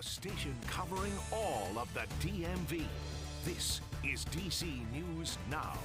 a station covering all of the DMV. This is DC News Now.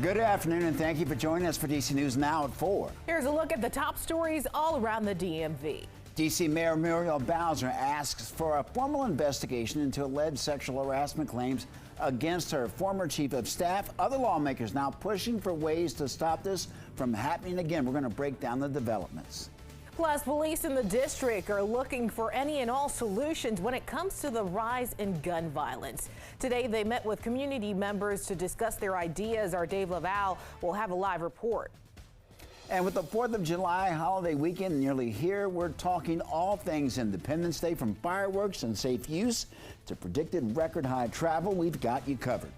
Good afternoon, and thank you for joining us for DC News Now at 4. Here's a look at the top stories all around the DMV. DC Mayor Muriel Bowser asks for a formal investigation into alleged sexual harassment claims against her former chief of staff. Other lawmakers now pushing for ways to stop this from happening again. We're going to break down the developments. Plus, police in the district are looking for any and all solutions when it comes to the rise in gun violence. Today, they met with community members to discuss their ideas. Our Dave Laval will have a live report. And with the 4th of July holiday weekend nearly here, we're talking all things Independence Day, from fireworks and safe use to predicted record high travel. We've got you covered.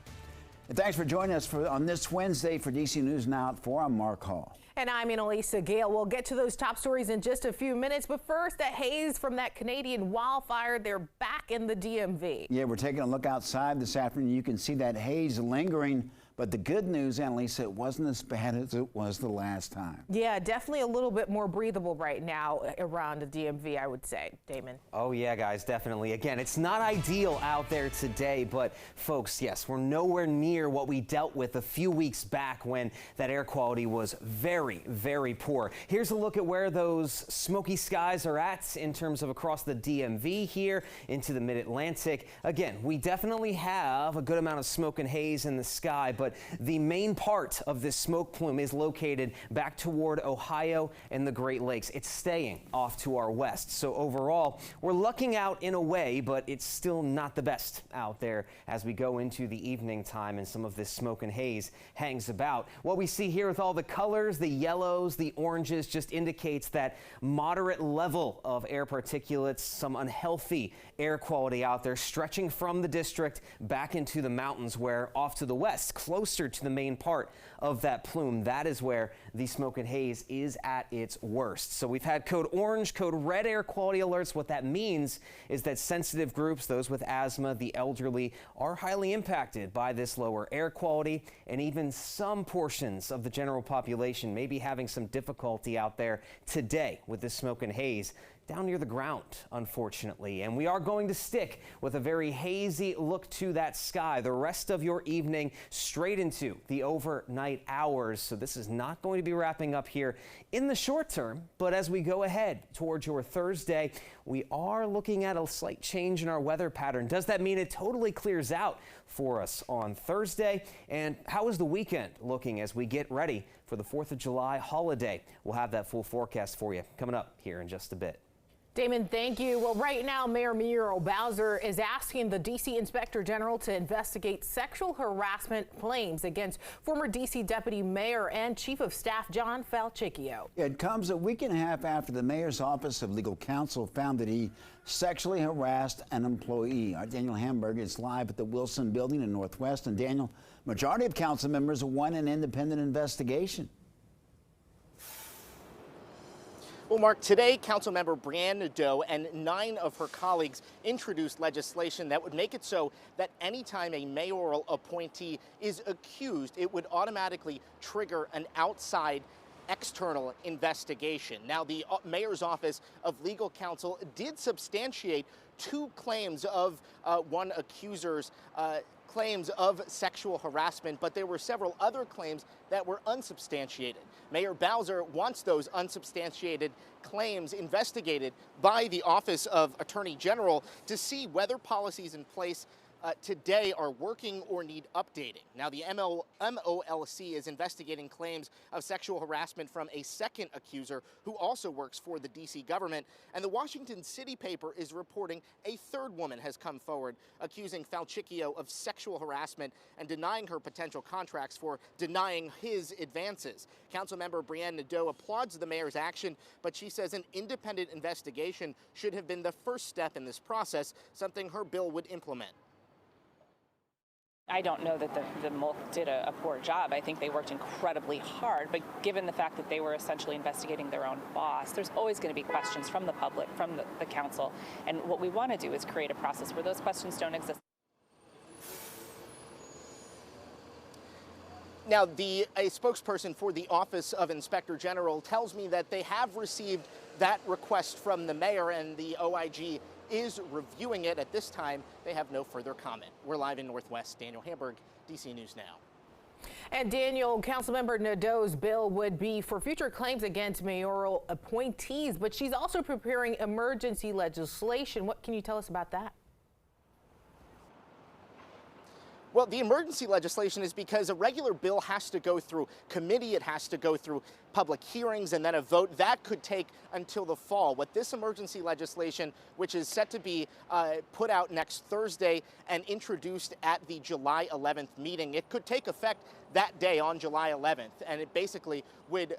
And thanks for joining us on this Wednesday for DC News Now at 4. I'm Mark Hall. And I'm Annalisa Gale. We'll get to those top stories in just a few minutes. But first, that haze from that Canadian wildfire, they're back in the DMV. Yeah, we're taking a look outside this afternoon. You can see that haze lingering. But the good news, Annalisa, it wasn't as bad as it was the last time. Yeah, definitely a little bit more breathable right now around the DMV, I would say. Damon. Oh, yeah, guys, definitely. Again, it's not ideal out there today, but folks, yes, we're nowhere near what we dealt with a few weeks back when that air quality was very, very poor. Here's a look at where those smoky skies are at in terms of across the DMV here into the mid-Atlantic. Again, we definitely have a good amount of smoke and haze in the sky, but the main part of this smoke plume is located back toward Ohio and the Great Lakes. It's staying off to our west. So overall, we're lucking out in a way, but it's still not the best out there as we go into the evening time and some of this smoke and haze hangs about. What we see here with all the colors, the yellows, the oranges, just indicates that moderate level of air particulates, some unhealthy air quality out there stretching from the district back into the mountains, where off to the west, closer to the main part of that plume, that is where the smoke and haze is at its worst. So we've had code orange, code red air quality alerts. What that means is that sensitive groups, those with asthma, the elderly, are highly impacted by this lower air quality, and even some portions of the general population may be having some difficulty out there today with this smoke and haze down near the ground, unfortunately. And we are going to stick with a very hazy look to that sky the rest of your evening, straight into the overnight hours. So this is not going to be wrapping up here in the short term, but as we go ahead towards your Thursday, we are looking at a slight change in our weather pattern. Does that mean it totally clears out for us on Thursday? And how is the weekend looking as we get ready for the 4th of July holiday? We'll have that full forecast for you coming up here in just a bit. Damon, thank you. Well, right now, Mayor Muriel Bowser is asking the D.C. Inspector General to investigate sexual harassment claims against former D.C. Deputy Mayor and Chief of Staff John Falchicchio. It comes a week and a half after the mayor's office of legal counsel found that he sexually harassed an employee. Our Daniel Hamburg is live at the Wilson Building in Northwest. And Daniel, majority of council members want an independent investigation. Well, Mark, today, Councilmember Brianne Nadeau and 9 of her colleagues introduced legislation that would make it so that anytime a mayoral appointee is accused, it would automatically trigger an outside external investigation. Now, the mayor's office of legal counsel did substantiate 2 claims of one accuser's claims of sexual harassment, but there were several other claims that were unsubstantiated. Mayor Bowser wants those unsubstantiated claims investigated by the Office of Attorney General to see whether policies in place today are working or need updating. Now, the MOLC is investigating claims of sexual harassment from a second accuser who also works for the D.C. government. And the Washington City paper is reporting a third woman has come forward accusing Falchicchio of sexual harassment and denying her potential contracts for denying his advances. Councilmember Brianne Nadeau applauds the mayor's action, but she says an independent investigation should have been the first step in this process, something her bill would implement. I don't know that the MOLC did a poor job. I think they worked incredibly hard, but given the fact that they were essentially investigating their own boss, there's always going to be questions from the public, from the council, and what we want to do is create a process where those questions don't exist. Now, a spokesperson for the Office of Inspector General tells me that they have received that request from the mayor, and the OIG is reviewing it. At this time, they have no further comment. We're live in Northwest. Daniel Hamburg, DC News Now. And Daniel, Councilmember Nadeau's bill would be for future claims against mayoral appointees, but she's also preparing emergency legislation. What can you tell us about that? Well, the emergency legislation is because a regular bill has to go through committee, it has to go through public hearings and then a vote. That could take until the fall. What this emergency legislation, which is set to be put out next Thursday and introduced at the July 11th meeting, it could take effect that day on July 11th, and it basically would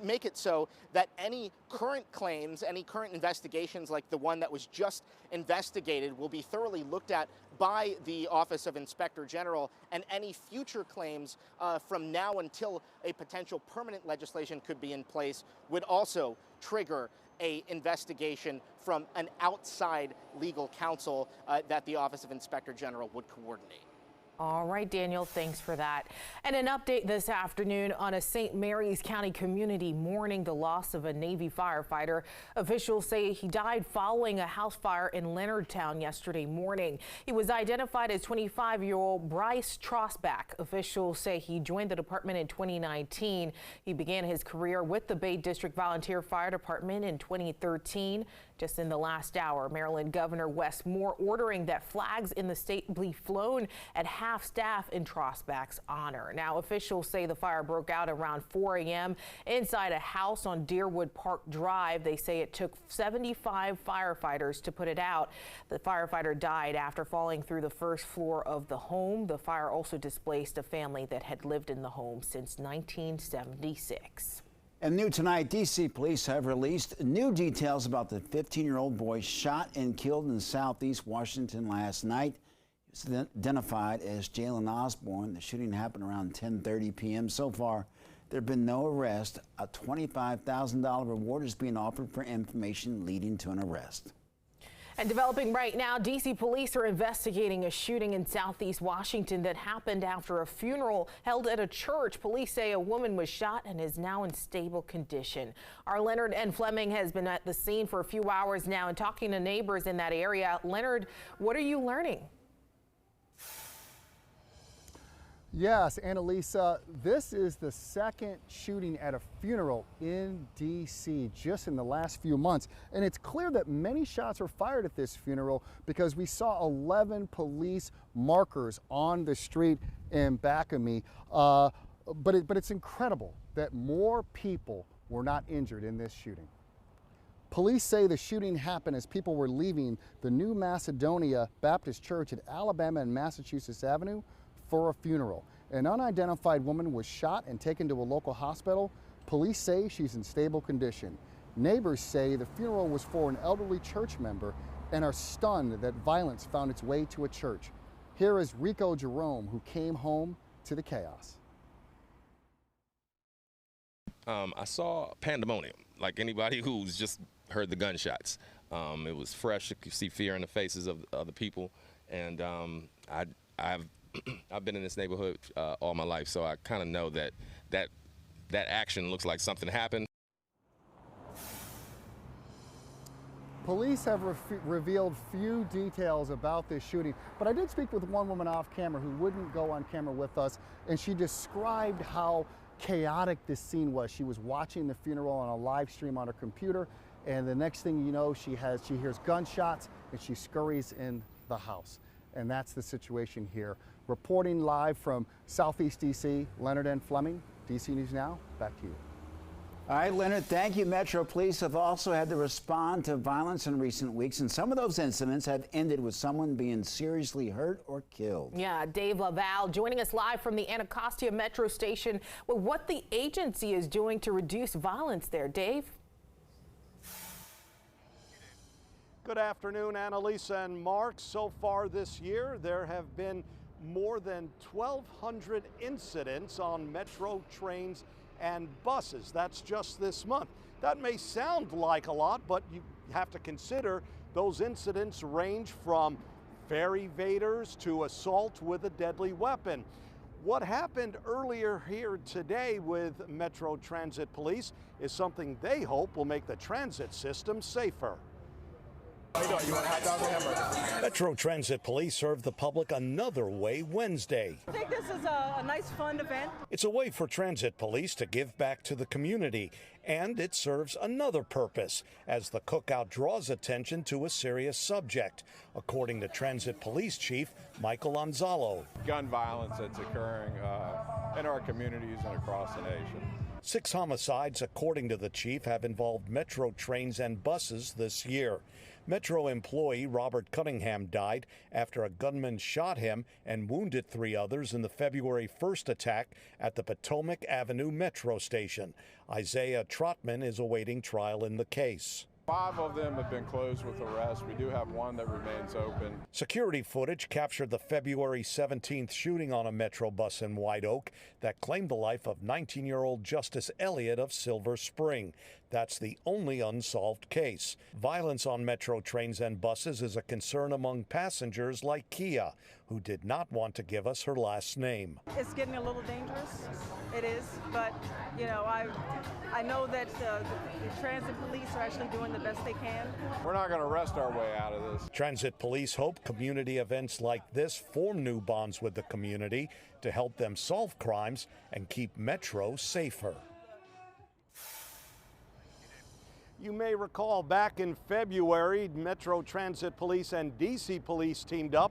make it so that any current claims, any current investigations like the one that was just investigated will be thoroughly looked at by the Office of Inspector General, and any future claims from now until a potential permanent legislation could be in place would also trigger a investigation from an outside legal counsel that the Office of Inspector General would coordinate. All right, Daniel, thanks for that. And an update this afternoon on a St. Mary's County community mourning the loss of a Navy firefighter. Officials say he died following a house fire in Leonardtown yesterday morning. He was identified as 25-year-old Bryce Trosbach. Officials say he joined the department in 2019. He began his career with the Bay District Volunteer Fire Department in 2013. Just in the last hour, Maryland Governor Wes Moore ordering that flags in the state be flown at half-staff in Trosbach's honor. Now, officials say the fire broke out around 4 a.m. inside a house on Deerwood Park Drive. They say it took 75 firefighters to put it out. The firefighter died after falling through the first floor of the home. The fire also displaced a family that had lived in the home since 1976. And new tonight, D.C. police have released new details about the 15-year-old boy shot and killed in southeast Washington last night. He was identified as Jalen Osborne. The shooting happened around 10:30 p.m. So far, there have been no arrests. A $25,000 reward is being offered for information leading to an arrest. And developing right now, D.C. police are investigating a shooting in southeast Washington that happened after a funeral held at a church. Police say a woman was shot and is now in stable condition. Our Leonard N. Fleming has been at the scene for a few hours now and talking to neighbors in that area. Leonard, what are you learning? Yes, Annalisa, this is the second shooting at a funeral in D.C. just in the last few months. And it's clear that many shots were fired at this funeral because we saw 11 police markers on the street in back of me. But it's incredible that more people were not injured in this shooting. Police say the shooting happened as people were leaving the New Macedonia Baptist Church at Alabama and Massachusetts Avenue for a funeral. An unidentified woman was shot and taken to a local hospital. Police say she's in stable condition. Neighbors say the funeral was for an elderly church member and are stunned that violence found its way to a church. Here is Rico Jerome, who came home to the chaos. I saw pandemonium, like anybody who's just heard the gunshots. It was fresh. You could see fear in the faces of other people, and I've been in this neighborhood all my life, so I kind of know that action looks like something happened. Police have revealed few details about this shooting, but I did speak with one woman off camera who wouldn't go on camera with us, and she described how chaotic this scene was. She was watching the funeral on a live stream on her computer, and the next thing you know, she hears gunshots and she scurries in the house. And that's the situation here. Reporting live from Southeast DC, Leonard N. Fleming, DC News Now, back to you. All right, Leonard, thank you. Metro Police have also had to respond to violence in recent weeks, and some of those incidents have ended with someone being seriously hurt or killed. Yeah, Dave Laval joining us live from the Anacostia Metro Station with what the agency is doing to reduce violence there. Dave? Good afternoon, Annalisa and Mark. So far this year, there have been more than 1,200 incidents on Metro trains and buses. That's just this month. That may sound like a lot, but you have to consider those incidents range from ferry evaders to assault with a deadly weapon. What happened earlier here today with Metro Transit Police is something they hope will make the transit system safer. How you doing? You want a hot dog or hamburger? Metro Transit Police served the public another way Wednesday. I think this is a nice, fun event. It's a way for Transit Police to give back to the community, and it serves another purpose as the cookout draws attention to a serious subject, according to Transit Police Chief Michael Anzalo. Gun violence that's occurring in our communities and across the nation. 6 homicides, according to the chief, have involved Metro trains and buses this year. Metro employee Robert Cunningham died after a gunman shot him and wounded 3 others in the February 1st attack at the Potomac Avenue Metro station. Isaiah Trotman is awaiting trial in the case. 5 of them have been closed with arrest. We do have 1 that remains open. Security footage captured the February 17th shooting on a Metro bus in White Oak that claimed the life of 19-year-old Justice Elliott of Silver Spring. That's the only unsolved case. Violence on Metro trains and buses is a concern among passengers like Kia, who did not want to give us her last name. It's getting a little dangerous. It is, but you know, I know that the transit police are actually doing the best they can. We're not going to rest our way out of this. Transit police hope community events like this form new bonds with the community to help them solve crimes and keep Metro safer. You may recall back in February, Metro Transit Police and DC Police teamed up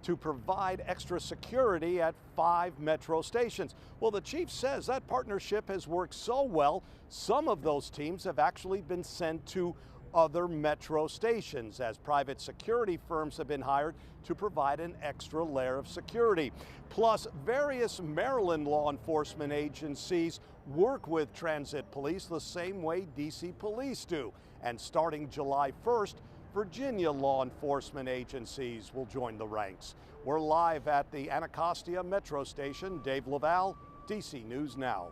to provide extra security at 5 Metro stations. Well, the chief says that partnership has worked so well, some of those teams have actually been sent to other Metro stations as private security firms have been hired to provide an extra layer of security. Plus, various Maryland law enforcement agencies work with transit police the same way DC police do. And starting July 1st, Virginia law enforcement agencies will join the ranks. We're live at the Anacostia Metro Station. Dave Laval, DC News Now.